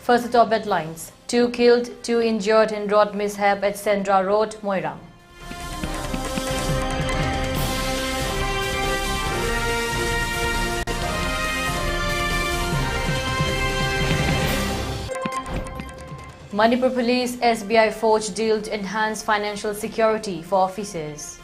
First, the top headlines. 2 killed, 2 injured in road mishap at Sendra Road, Moirang. Manipur Police SBI forged deal to enhance financial security for officers.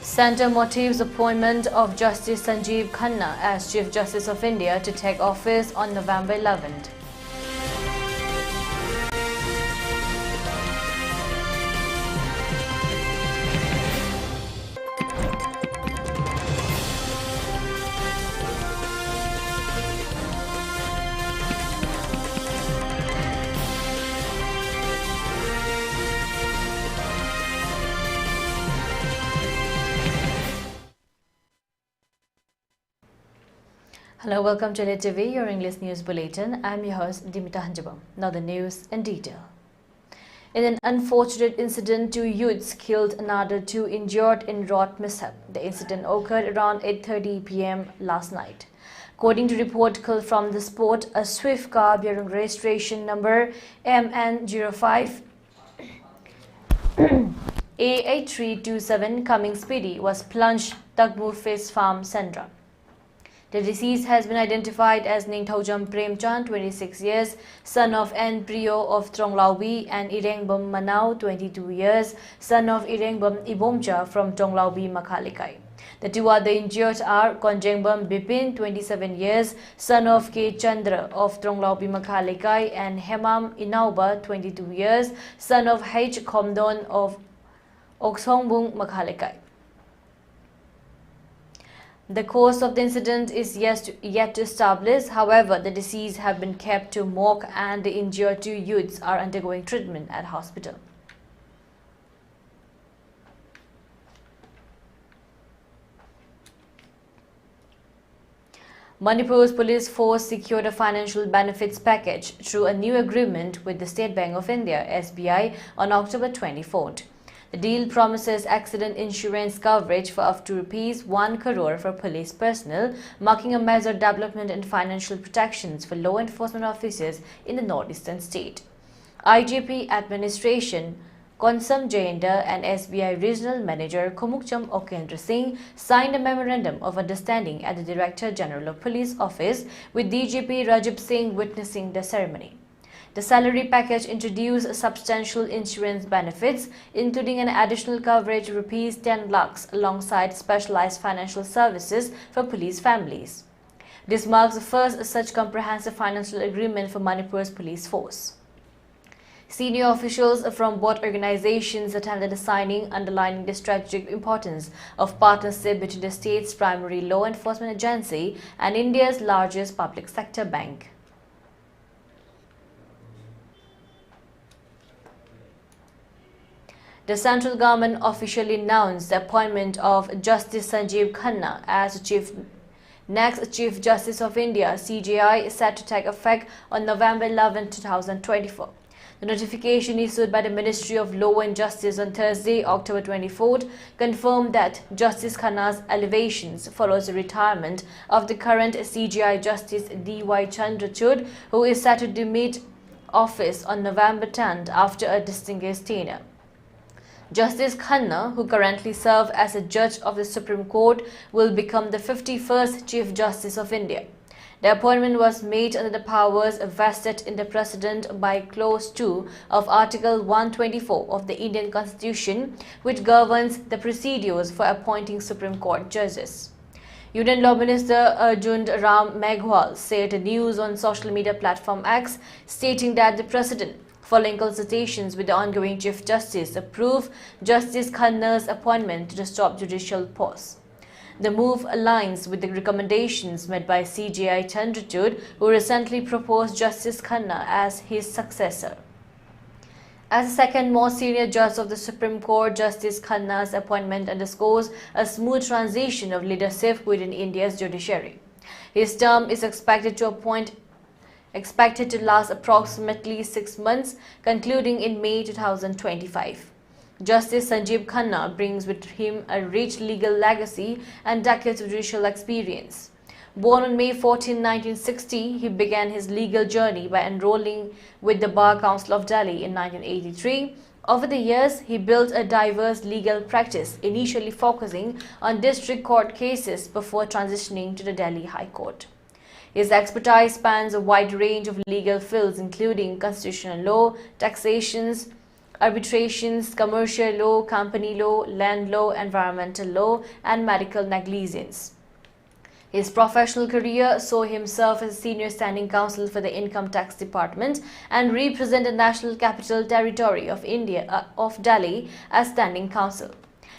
Centre motives appointment of Justice Sanjeev Khanna as Chief Justice of India to take office on November 11th. Hello, welcome to ELITETV, your English news bulletin. I'm your host, Deemita. Now the news in detail. In an unfortunate incident, 2 youths killed, another 2 injured in road mishap. The incident occurred around 8:30 p.m. last night. According to report from the spot, a swift car bearing registration number MN05 A8327 coming speedy was plunged Tagmur Face Farm, Sendra. The deceased has been identified as Ningthaujam Premchand, 26 years, son of N. Priyo of Tronglaubi, and Irengbam Manau, 22 years, son of Irengbam Ibomcha from Tronglaubi, Makhalikai. The 2 other injured are Konjengbam Bipin, 27 years, son of K. Chandra of Tronglaubi, Makhalikai, and Hemam Inauba, 22 years, son of H. Khomdon of Oksongbung, Makhalikai. The cause of the incident is yet to establish. However, the deceased have been kept to morgue and the injured 2 youths are undergoing treatment at hospital. Manipur's police force secured a financial benefits package through a new agreement with the State Bank of India (SBI) on October 24th. The deal promises accident insurance coverage for up to ₹1 crore for police personnel, marking a major development in financial protections for law enforcement officers in the northeastern state. IGP Administration Konsam Jayender and SBI Regional Manager Kumukcham Okendra Singh signed a memorandum of understanding at the Director General of Police Office, with DGP Rajib Singh witnessing the ceremony. The salary package introduced substantial insurance benefits, including an additional coverage ₹10 lakhs alongside specialized financial services for police families. This marks the first such comprehensive financial agreement for Manipur's police force. Senior officials from both organizations attended the signing, underlining the strategic importance of partnership between the state's primary law enforcement agency and India's largest public sector bank. The central government officially announced the appointment of Justice Sanjeev Khanna as next Chief Justice of India (CJI) set to take effect on November 11, 2024. The notification issued by the Ministry of Law and Justice on Thursday, October 24th, confirmed that Justice Khanna's elevations follows the retirement of the current CJI Justice D.Y. Chandrachud, who is set to demit office on November 10th after a distinguished tenure. Justice Khanna, who currently serves as a judge of the Supreme Court, will become the 51st Chief Justice of India. The appointment was made under the powers vested in the President by Clause 2 of Article 124 of the Indian Constitution, which governs the procedures for appointing Supreme Court judges. Union Law Minister Arjun Ram Meghwal said news on social media platform X, stating that the President, following consultations with the ongoing Chief Justice, approved Justice Khanna's appointment to the top judicial post. The move aligns with the recommendations made by CJI Chandrachud, who recently proposed Justice Khanna as his successor. As the second most senior judge of the Supreme Court, Justice Khanna's appointment underscores a smooth transition of leadership within India's judiciary. His term is expected to last approximately 6 months, concluding in May 2025. Justice Sanjeev Khanna brings with him a rich legal legacy and decades of judicial experience. Born on May 14, 1960, he began his legal journey by enrolling with the Bar Council of Delhi in 1983. Over the years, he built a diverse legal practice, initially focusing on district court cases before transitioning to the Delhi High Court. His expertise spans a wide range of legal fields including constitutional law, taxations, arbitrations, commercial law, company law, land law, environmental law, and medical negligence. His professional career saw him serve as Senior Standing Counsel for the Income Tax Department and represent the National Capital Territory of India of Delhi as Standing Counsel.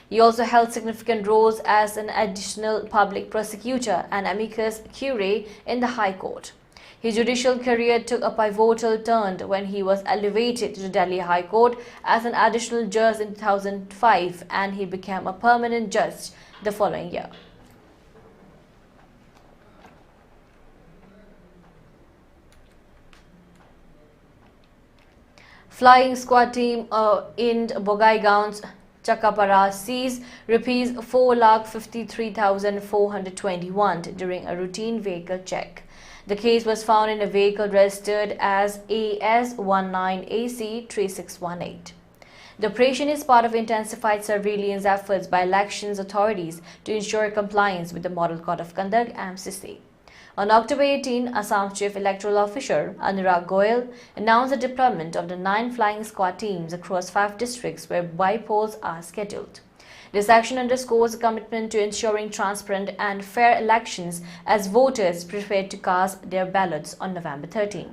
He also held significant roles as an additional public prosecutor and amicus curiae in the High Court. His judicial career took a pivotal turn when he was elevated to the Delhi High Court as an additional judge in 2005, and he became a permanent judge the following year. Flying squad team in Bogaigaon's Chakapara seized Rs 4,53,421 during a routine vehicle check. The case was found in a vehicle registered as AS19AC3618. The operation is part of intensified surveillance efforts by elections authorities to ensure compliance with the Model Code of Conduct (MCC). On October 18, Assam's Chief Electoral Officer Anurag Goyal announced the deployment of the 9 flying squad teams across 5 districts where bypolls are scheduled. This action underscores a commitment to ensuring transparent and fair elections as voters prepare to cast their ballots on November 13.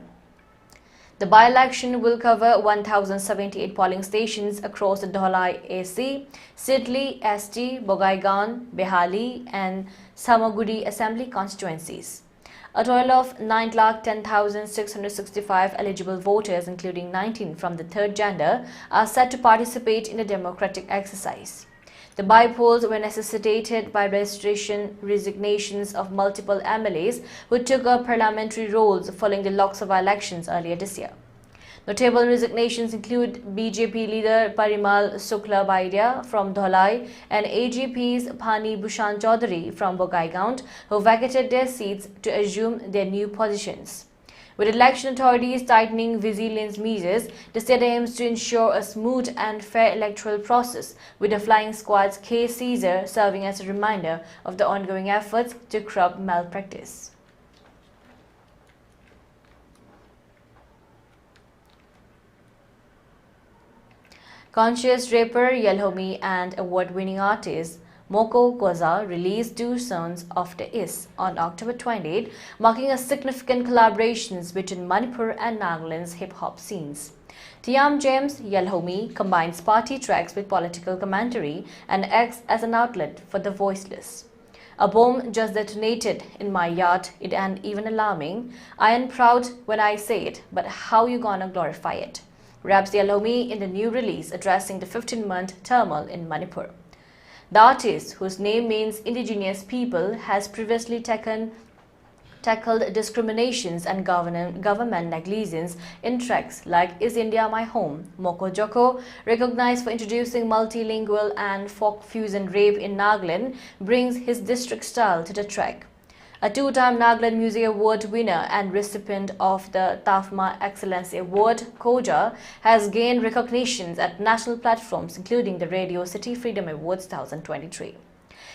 The by-election will cover 1,078 polling stations across the Dholai AC, Sidli, ST, Bogaigaon, Behali and Samagudi assembly constituencies. A total of 9,10,665 eligible voters, including 19 from the third gender, are set to participate in the democratic exercise. The bypolls were necessitated by resignations of multiple MLAs who took up parliamentary roles following the Lok Sabha elections earlier this year. Notable resignations include BJP leader Parimal Suklabaidya from Dholai and AGP's Pani Bhushan Chaudhary from Bogaigaon, who vacated their seats to assume their new positions. With election authorities tightening vigilance measures, the state aims to ensure a smooth and fair electoral process, with the flying squad's case seizure serving as a reminder of the ongoing efforts to curb malpractice. Conscious rapper Yelhomi and award-winning artist Moko Koza released 2 songs after Is on October 28, marking a significant collaborations between Manipur and Nagaland's hip-hop scenes. Tiam James Yelhomi combines party tracks with political commentary and acts as an outlet for the voiceless. A bomb just detonated in my yard, it ain't even alarming. I ain't proud when I say it, but how you gonna glorify it? Raps Yelhomi in the new release addressing the 15-month turmoil in Manipur. The artist, whose name means indigenous people, has previously tackled discriminations and government negligence in tracks like Is India My Home? Moko Joko, recognized for introducing multilingual and folk fusion rape in Nagaland, brings his district style to the track. A 2-time Nagaland Music Award winner and recipient of the TAFMA Excellence Award, Koja, has gained recognitions at national platforms including the Radio City Freedom Awards 2023.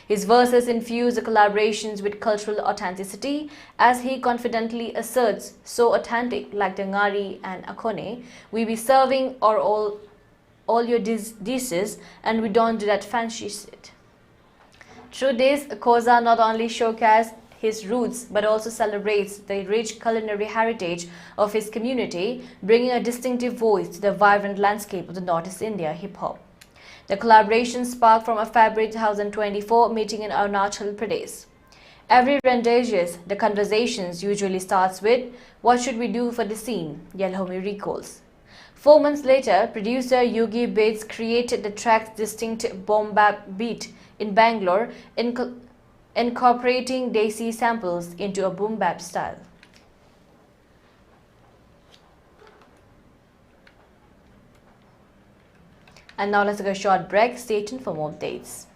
His verses infuse the collaborations with cultural authenticity as he confidently asserts, so authentic like the Ngari and Akone, we be serving all your dishes and we don't do that fancy shit. Through this, Koja not only showcases his roots but also celebrates the rich culinary heritage of his community, bringing a distinctive voice to the vibrant landscape of the Northeast India hip-hop. The collaboration sparked from a February 2024 meeting in Arunachal Pradesh. Every rendition, the conversations usually starts with, "What should we do for the scene?" Yelhomi recalls. 4 months later, producer Yogi Bates created the track's distinct boom bap beat in Bangalore, incorporating Desi samples into a boom bap style. And now let's take a short break. Stay tuned for more updates.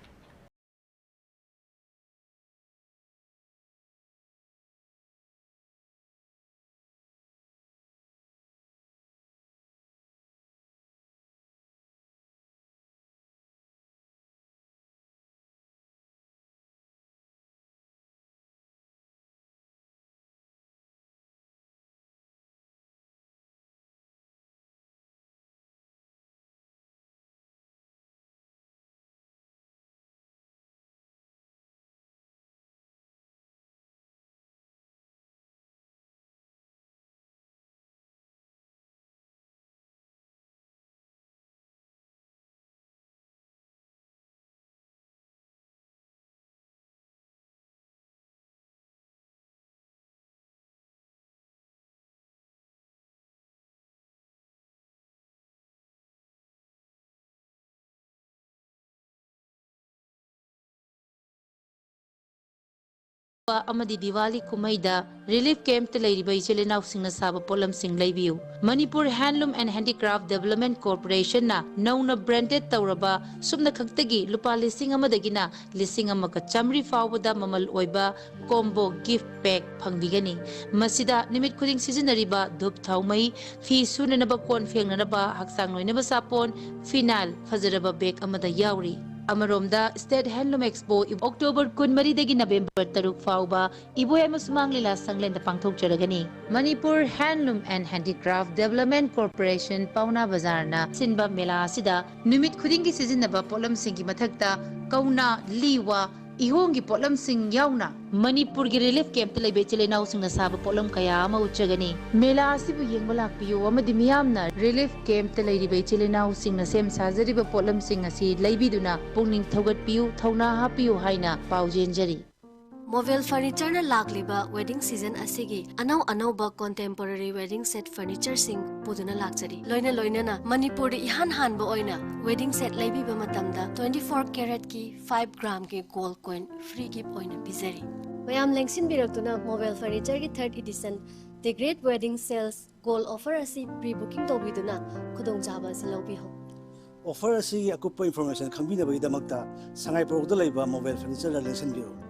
amadi Diwali kumaida relief camp te leiriba ichilena singna saba polam sing leibiu Manipur Handloom and Handicraft Development Corporation na nauna branded tauraba sumna khaktagi lupa lising amadagina lising amaka chamri fawada mamal oiba combo gift pack phangbigani masida nimit khuding sizinariba dhup thaumai fi sunanaba kon fengnanaba haksang loinaba sapon final fajaraba bag amada yauri Amaromda State Handloom Expo October 13 dagi November 3 fauba iboy amasumang lila sanglen da pangthok jaragani Manipur Handloom and Handicraft Development Corporation Pauna Bazar na sinba mela asida numit khudingi sizinaba polam singi mathakta kauna liwa ihongi polam sing yauna Manipur gi relief camp te lebe chile naw sing na saba polam kaya ama uchagani mela asibu yengba lakpiyo amadi miyamna relief camp te lebe chile naw sing na sem sajari ba polam sing asi leibiduna pungning thogat piyu thona hapiyu haina paujenjari Mobile furniture na lagliba wedding season asigi anau ba contemporary wedding set furniture sing puduna lakchari loina na Manipur de ihan han ba oina wedding set laibi ba matamda 24 karat ki 5 gram ki gold coin free gift oina bizari mayam lengsin biraktuna mobile furniture ki 3rd edition the great wedding sales gold offer asi pre booking to biduna khudong jaba silobi ho offer asi akupa information khambina ba damakta sangai product laiba mobile furniture la lengsin biro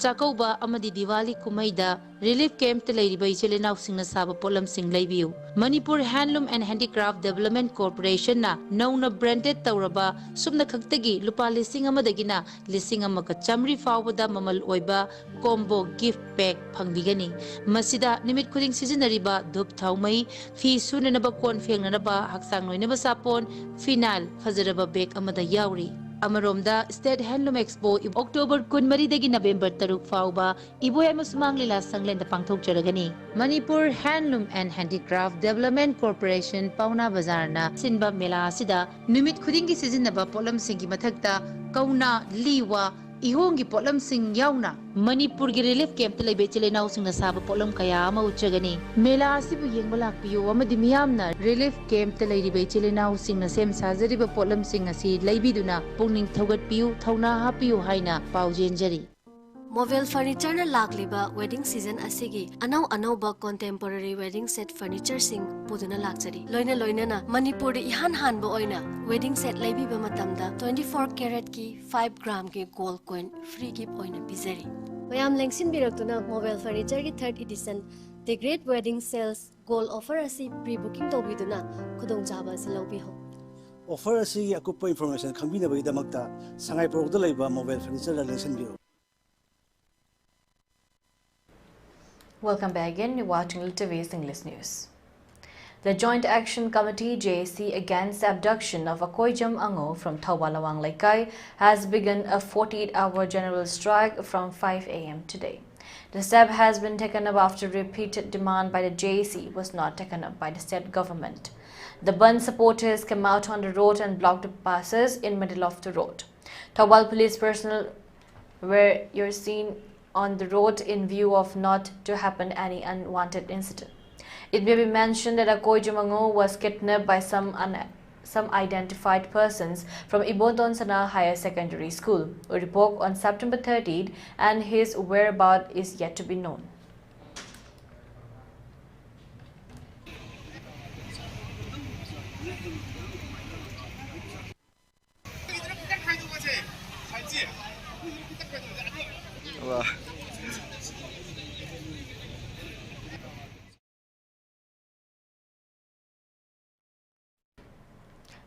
Chakauba amadi Diwali kumaida relief camp telairiba ichilena singna saba polam sing laibiu. Manipur Handloom and Handicraft Development Corporation na nauna branded tauraba sumna khaktagi lupa lising amadagina lising amaka chamri fawada mamal oiba combo gift pack phangbigani. Masida nimit khuding sizinariba dhup thaumai fi sunanaba kon fengnanaba haksang noinaba sapon final fazaraba bag amada yauri. Amaromda State Handloom Expo October 13 dagi November 3 fauba iboy amasumang lila sanglen da pangthok jaragani. Manipur Handloom and Handicraft Development Corporation Pauna Bazar na sinba mela sida numit khudingi sizinaba polam singi mathakta kauna liwa ihongi polam sing yauna Manipur gi relief camp lay bechele naw sing nasaba polam kaya ama uchagani mela asibu yengba lakpiyo amadi miyamna relief camp lay bechele naw sing na sem sajari ba polam sing asi laibiduna pungning thogat piyu thona hapiyu haina paujenjari. Mobile furniture na lagliba wedding season asigi anau ba contemporary wedding set furniture sing puduna lakchari loina na Manipur de ihan han ba oina wedding set laibi ba matamda 24 karat ki 5 gram ki gold coin free gift oina bizari mayam lengsin biraktuna mobile furniture ki 3rd edition the great wedding sales gold offer asi pre booking tobiduna khudong jaba silobi ho offer asigi akupa information khambina ba idamakta sangai porokda laiba mobile furniture la lesson biro. Welcome back again. You're watching ELITETV's English News. The Joint Action Committee JAC against the abduction of Akoijam Ango from Thaubalawang Laikai has begun a 48-hour general strike from 5 a.m. today. The step has been taken up after repeated demand by the JAC was not taken up by the state government. The Bund supporters came out on the road and blocked the passes in middle of the road. Taubal police personnel were seen on the road in view of not to happen any unwanted incident. It may be mentioned that Akoijamango was kidnapped by some identified persons from Ibodonsana Higher Secondary School, Uripok, on September 13th, and his whereabouts is yet to be known.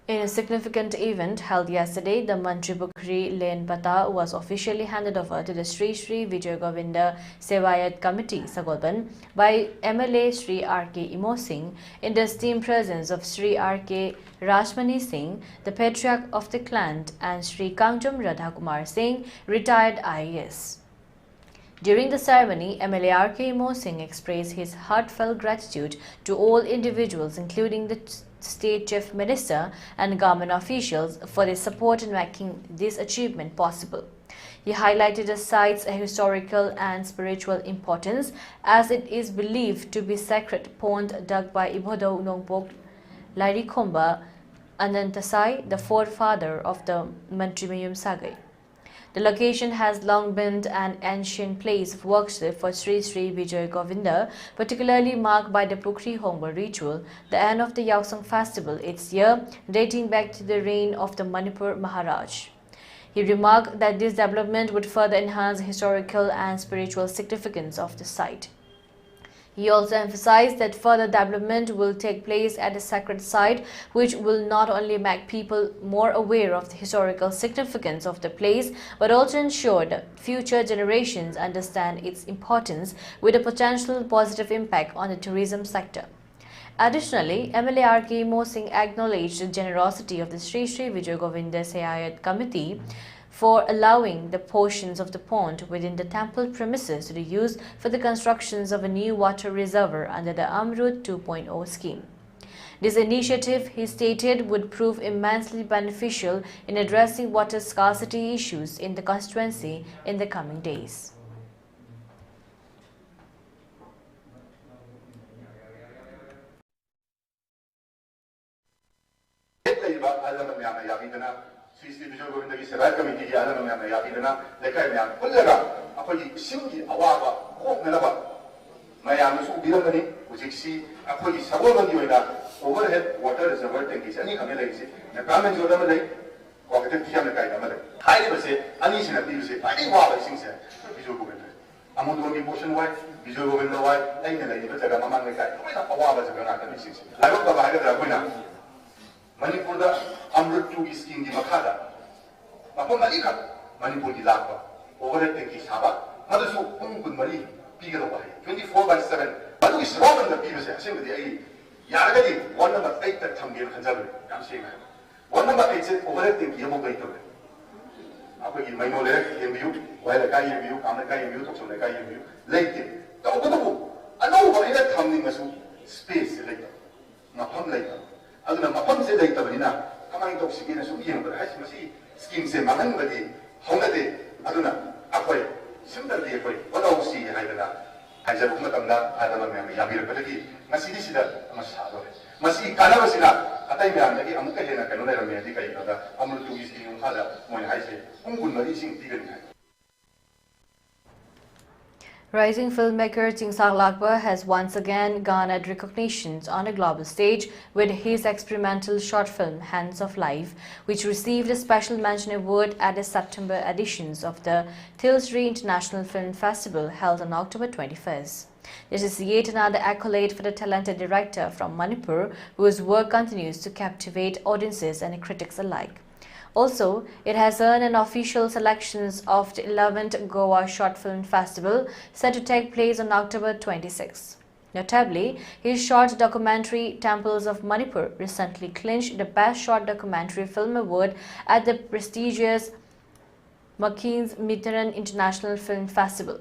In a significant event held yesterday, the Mantripukhri Lane Pata was officially handed over to the Sri Sri Vijay Govinda Sevayat Committee, Sagolban, by MLA Sri R.K. Imo Singh in the esteemed presence of Sri R.K. Rajmani Singh, the patriarch of the clan, and Sri Kangjam Radhakumar Singh, retired IAS. During the ceremony, MLA R.K. Imo Singh expressed his heartfelt gratitude to all individuals, including the State Chief Minister and government officials, for their support in making this achievement possible. He highlighted the site's historical and spiritual importance, as it is believed to be a sacred pond dug by Ibhodo Nongpok Larikomba Anantasai, the forefather of the Mantrimayum Sagai. The location has long been an ancient place of worship for Sri Sri Vijay Govinda, particularly marked by the Pukhri Hongba ritual, the end of the Yaksang festival, its year dating back to the reign of the Manipur Maharaj. He remarked that this development would further enhance the historical and spiritual significance of the site. He also emphasized that further development will take place at the sacred site, which will not only make people more aware of the historical significance of the place, but also ensure that future generations understand its importance, with a potential positive impact on the tourism sector. Additionally, MLA R.K. Imo Singh acknowledged the generosity of the Sri Sri Vijay Govinda Sevayat Committee for allowing the portions of the pond within the temple premises to be used for the constructions of a new water reservoir under the Amrut 2.0 scheme. This initiative, he stated, would prove immensely beneficial in addressing water scarcity issues in the constituency in the coming days. Sri Sri Vijay Govinda Sevayat Committee ki alam mein yapidana lekai mein kullaga akhoi singi awaba khoknalaba mayam su biramani ujiksi akhoi sagolbandi oina overhead water reservoir tanki ani khame lagi na government joda ma lagi ko kete tiam na kai na ma lagi hai base ani sina bi se pani wa ba sing se Vijay Govinda Amundoni portion wide, visual women the wide, and the lady, but I got my man, a while as a gun at the six. I don't provide a winner. Manipur, Amrut to is in the Makada. Upon Malika, Manipur di Lapa, over at the Kisaba, others who good Mali, Piga away, 24/7. But we saw in the previous assembly, Yaragadi, one number 8 that Tangier Kanzabi, I'm saying. One number 8 said over at the Yamogator. Up in my knowledge, in view, while a guy in view, I'm a guy in view, talks on a guy in view, late. The Ogobo, I know what I coming as space later. Napam later. I don't know, Mapam said later, coming to again as you, but I see schemes in Mahangadi, Hongade, I don't know, Akway, similarly, what I will see, I don't know. I said, Matamda, I don't know, Yabir, Masi this is a Masado. Masi Kanavasina, a time I'm okay, I can never make a I'm going to use the other when I say, Ungun, even. Rising filmmaker Chingsang Lakpa has once again garnered recognitions on a global stage with his experimental short film Hands of Life, which received a special mention award at the September editions of the Tilsri International Film Festival held on October 21st. This is yet another accolade for the talented director from Manipur, whose work continues to captivate audiences and critics alike. Also, it has earned an official selections of the 11th Goa Short Film Festival set to take place on October 26. Notably, his short documentary Temples of Manipur recently clinched the Best Short Documentary Film Award at the prestigious Makin's Mitharan International Film Festival.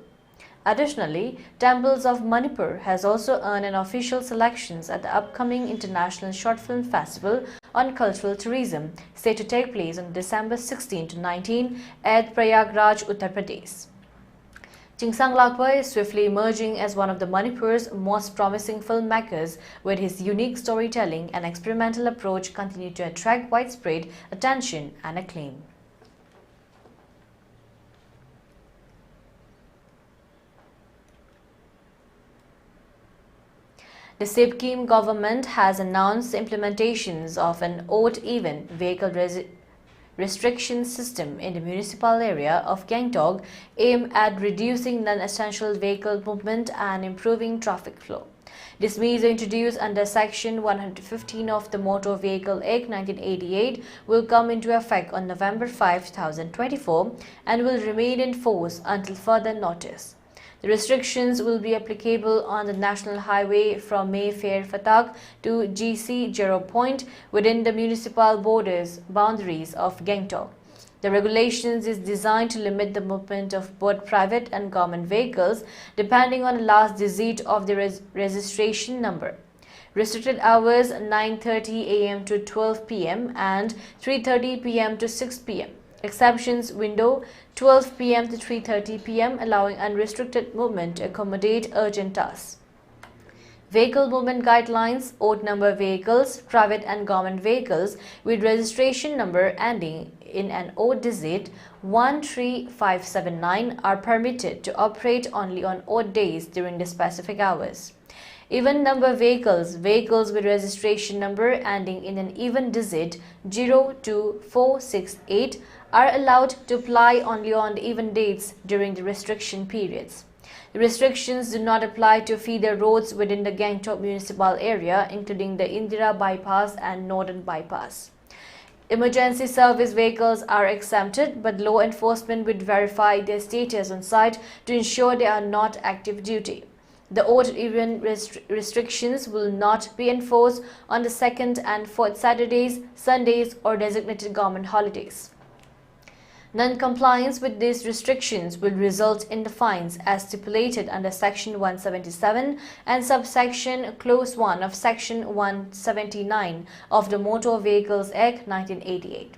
Additionally, Temples of Manipur has also earned an official selections at the upcoming International Short Film Festival on Cultural Tourism, set to take place on December 16 to 19 at Prayagraj, Uttar Pradesh. Chingsang Lakpa is swiftly emerging as one of the Manipur's most promising filmmakers, with his unique storytelling and experimental approach continue to attract widespread attention and acclaim. The Sikkim government has announced implementations of an odd-even vehicle restriction system in the municipal area of Gangtok, aimed at reducing non-essential vehicle movement and improving traffic flow. This measure, introduced under Section 115 of the Motor Vehicle Act 1988, will come into effect on November 5, 2024 and will remain in force until further notice. The restrictions will be applicable on the national highway from Mayfair Fatak to GC 0 Point within the municipal boundaries of Gangtok. The regulations is designed to limit the movement of both private and government vehicles depending on the last digit of the registration number. Restricted hours 9:30 a.m. to 12 p.m. and 3:30 p.m. to 6 p.m. Exceptions window 12 p.m. to 3:30 p.m. allowing unrestricted movement to accommodate urgent tasks. Vehicle movement guidelines: odd number vehicles, private and government vehicles with registration number ending in an odd digit 13579 are permitted to operate only on odd days during the specific hours. Even number vehicles with registration number ending in an even digit 02468 are allowed to apply only on the even dates during the restriction periods. The restrictions do not apply to feeder roads within the Gangtok municipal area, including the Indira Bypass and Northern Bypass. Emergency service vehicles are exempted, but law enforcement would verify their status on site to ensure they are not active duty. The odd-even restrictions will not be enforced on the second and fourth Saturdays, Sundays, or designated government holidays. Non-compliance with these restrictions will result in the fines as stipulated under Section 177 and subsection Clause 1 of Section 179 of the Motor Vehicles Act 1988.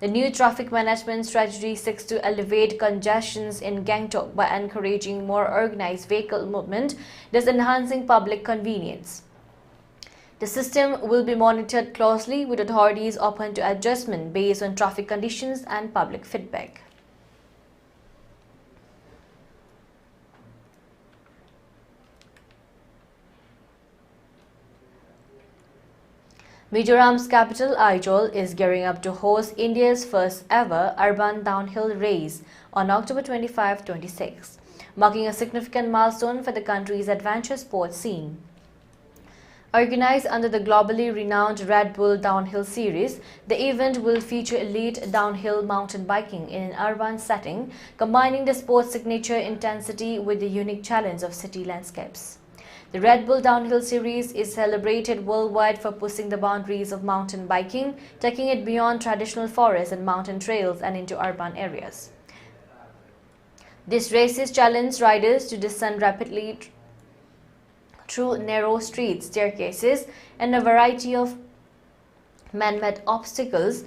The new traffic management strategy seeks to alleviate congestions in Gangtok by encouraging more organized vehicle movement, thus enhancing public convenience. The system will be monitored closely, with authorities open to adjustment based on traffic conditions and public feedback. Mizoram's capital Aizawl is gearing up to host India's first ever urban downhill race on October 25-26. marking a significant milestone for the country's adventure sports scene. Organized under the globally renowned Red Bull Downhill Series, the event will feature elite downhill mountain biking in an urban setting, combining the sport's signature intensity with the unique challenge of city landscapes. The Red Bull Downhill Series is celebrated worldwide for pushing the boundaries of mountain biking, taking it beyond traditional forests and mountain trails and into urban areas. These races challenge riders to descend rapidly through narrow streets, staircases, and a variety of man-made obstacles.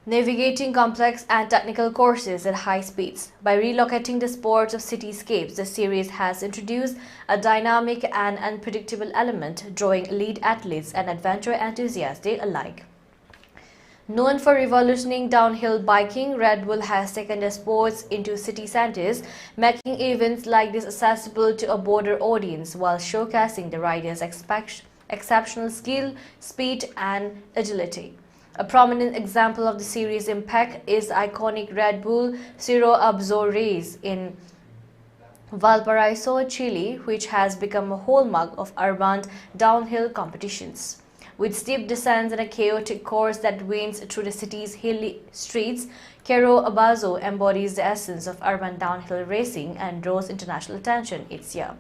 Navigating complex and technical courses at high speeds. By relocating the sports of cityscapes, the series has introduced a dynamic and unpredictable element, drawing elite athletes and adventure enthusiasts alike. Known for revolutioning downhill biking, Red Bull has taken the sports into city centers, making events like this accessible to a broader audience while showcasing the riders' exceptional skill, speed, and agility. A prominent example of the series' impact is the iconic Red Bull Cerro Abzor race in Valparaiso, Chile, which has become a hallmark of urban downhill competitions. With steep descents and a chaotic course that winds through the city's hilly streets, Cerro Abazo embodies the essence of urban downhill racing and draws international attention each year.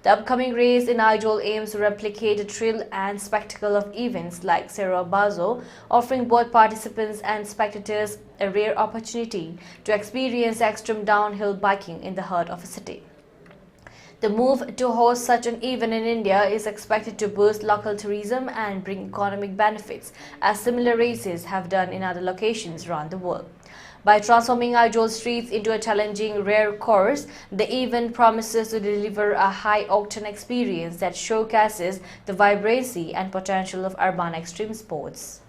The upcoming race in Idol aims to replicate the thrill and spectacle of events like Cerro Abazo, offering both participants and spectators a rare opportunity to experience extreme downhill biking in the heart of a city. The move to host such an event in India is expected to boost local tourism and bring economic benefits, as similar races have done in other locations around the world. By transforming Idol streets into a challenging, rare course, the event promises to deliver a high-octane experience that showcases the vibrancy and potential of urban extreme sports.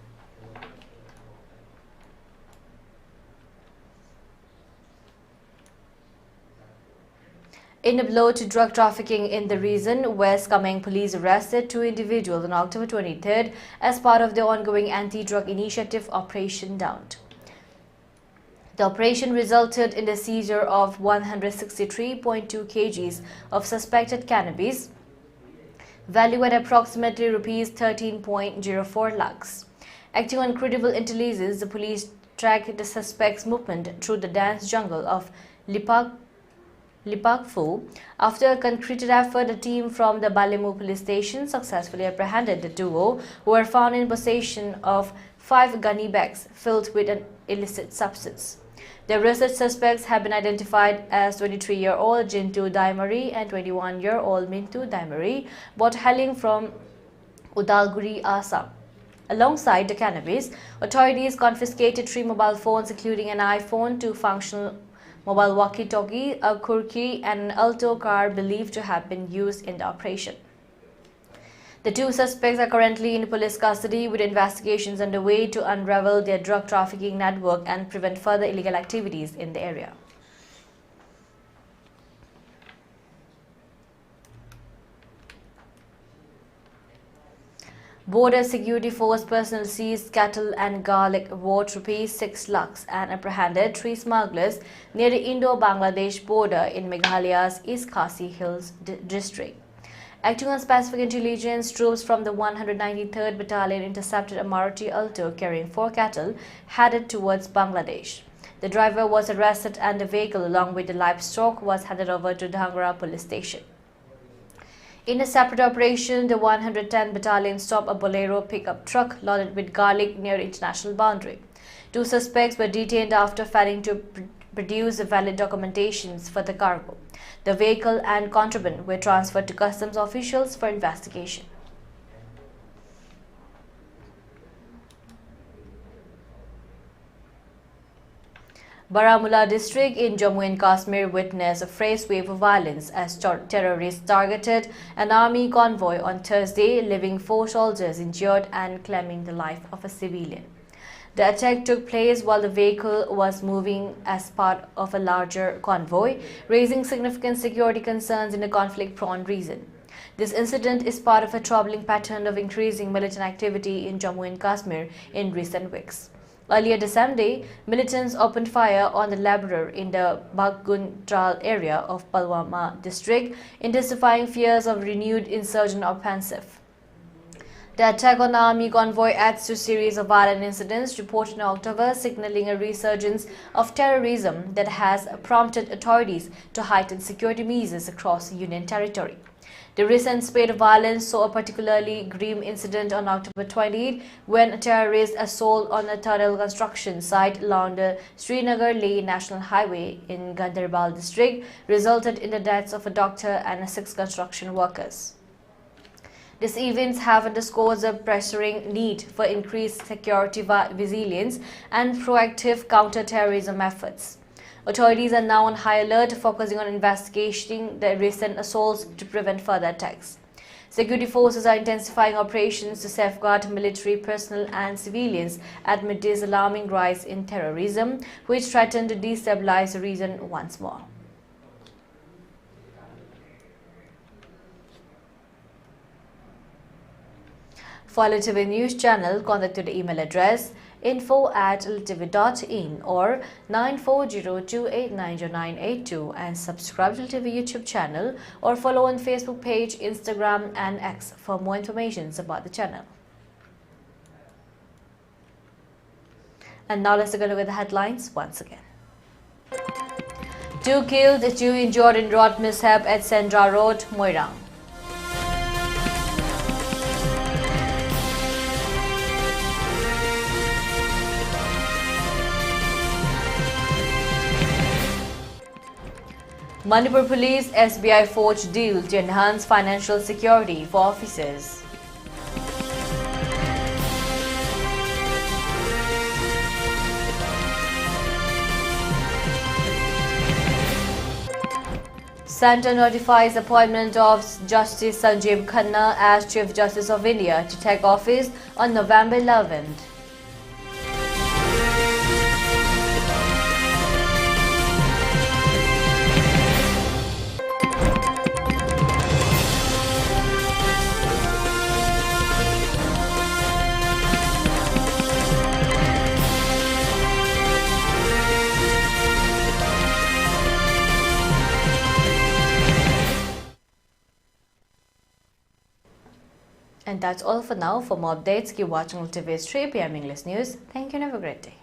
In a blow to drug trafficking in the region, West Kameng police arrested 2 individuals on October 23rd as part of the ongoing anti-drug initiative Operation Downed. The operation resulted in the seizure of 163.2 kgs of suspected cannabis, valued at approximately Rs 13.04 lakhs. Acting on credible intelligence, the police tracked the suspect's movement through the dense jungle of Lipakfu. After a concerted effort, the team from the Manipur Police Station successfully apprehended the duo, who were found in possession of 5 gunny bags filled with an illicit substance. The arrested suspects have been identified as 23-year-old Jintu Daimari and 21-year-old Mintu Daimari, both hailing from Udalguri, Assam. Alongside the cannabis, authorities confiscated 3 mobile phones, including an iPhone, 2 functional mobile walkie-talkie, a Kurki, and an Alto car believed to have been used in the operation. The 2 suspects are currently in police custody, with investigations underway to unravel their drug trafficking network and prevent further illegal activities in the area. Border Security Force personnel seized cattle and garlic worth Rs 6 lakhs and apprehended 3 smugglers near the Indo-Bangladesh border in Meghalaya's East Khasi Hills district. Acting on specific intelligence, troops from the 193rd Battalion intercepted a Maruti Alto carrying 4 cattle headed towards Bangladesh. The driver was arrested and the vehicle along with the livestock was handed over to Dhangra police station. In a separate operation, the 110th Battalion stopped a Bolero pickup truck loaded with garlic near the international boundary. 2 suspects were detained after failing to produce valid documentations for the cargo. The vehicle and contraband were transferred to customs officials for investigation. Baramulla district in Jammu and Kashmir witnessed a fresh wave of violence as terrorists targeted an army convoy on Thursday, leaving 4 soldiers injured and claiming the life of a civilian. The attack took place while the vehicle was moving as part of a larger convoy, raising significant security concerns in a conflict-prone region. This incident is part of a troubling pattern of increasing militant activity in Jammu and Kashmir in recent weeks. Earlier this Sunday, militants opened fire on the laborer in the Bagundral area of Pulwama district, intensifying fears of renewed insurgent offensive. The attack on the army convoy adds to a series of violent incidents reported in October, signaling a resurgence of terrorism that has prompted authorities to heighten security measures across the Union territory. The recent spate of violence saw a particularly grim incident on October 28 when a terrorist assault on a tunnel construction site along the Srinagar-Leh National Highway in Gandarbal district resulted in the deaths of a doctor and 6 construction workers. These events have underscored the pressing need for increased security vigilance and proactive counter-terrorism efforts. Authorities are now on high alert, focusing on investigating the recent assaults to prevent further attacks. Security forces are intensifying operations to safeguard military personnel and civilians amid this alarming rise in terrorism, which threatened to destabilize the region once more. For ELITETV News channel, contact to the email address info@elitetv.in or 9402890982 and subscribe to ELITETV YouTube channel or follow on Facebook page, Instagram and X for more information about the channel. And now let's take a look at the headlines once again. 2 killed, 2 injured in road mishap at Sendra Road, Moirang. Manipur Police SBI forged deal to enhance financial security for officers. Centre notifies appointment of Justice Sanjeev Khanna as Chief Justice of India to take office on November 11th. And that's all for now. For more updates, keep watching ELITETV's 3 PM English News. Thank you and have a great day.